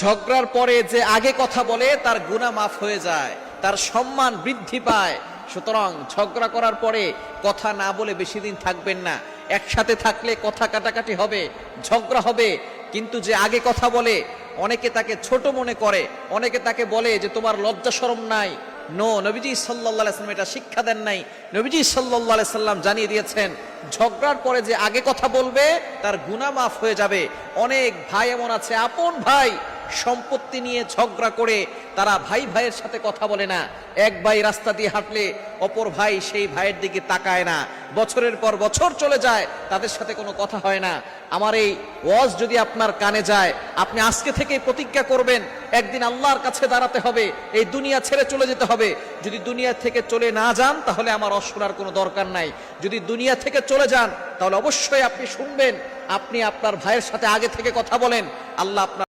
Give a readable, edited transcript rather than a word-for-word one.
ঝগড়ার পরে যে আগে কথা বলে তার গুনাহ মাফ হয়ে যায়, তার সম্মান বৃদ্ধি পায়। সুতরাং ঝগড়া করার পরে কথা না বলে বেশি দিন থাকবেন না। একসাথে থাকলে কথা কাটাকাটি হবে, ঝগড়া হবে, কিন্তু যে আগে কথা বলে অনেকে তাকে ছোট মনে করে, অনেকে তাকে বলে যে তোমার লজ্জা শরম নাই। নবীজি সাল্লাল্লাহু আলাইহি সাল্লাম এটা শিক্ষা দেন নাই। নবীজি সাল্লাল্লাহু আলাইহি সাল্লাম জানিয়ে দিয়েছেন ঝগড়ার পরে যে আগে কথা বলবে তার গুনাহ মাফ হয়ে যাবে। অনেক ভাই এমন আছে, আপন ভাই, সম্পত্তি নিয়ে ঝগড়া করে তারা ভাই ভাইয়ের সাথে কথা বলে না। এক ভাই রাস্তা দিয়ে হাঁটলে অপর ভাই সেই ভাইয়ের দিকে তাকায় না, বছরের পর বছর চলে যায়, তাদের সাথে কোনো কথা হয় না। আমার এই ওয়াজ যদি আপনার কানে যায়, আপনি আজকে থেকে প্রতিজ্ঞা করবেন একদিন আল্লাহর কাছে দাঁড়াতে হবে, এই দুনিয়া ছেড়ে চলে যেতে হবে। যদি দুনিয়া থেকে চলে না যান তাহলে আমার শোনার কোনো দরকার নাই। যদি দুনিয়া থেকে চলে যান তাহলে অবশ্যই আপনি শুনবেন, আপনি আপনার ভাইয়ের সাথে আগে থেকে কথা বলেন, আল্লাহ আপনার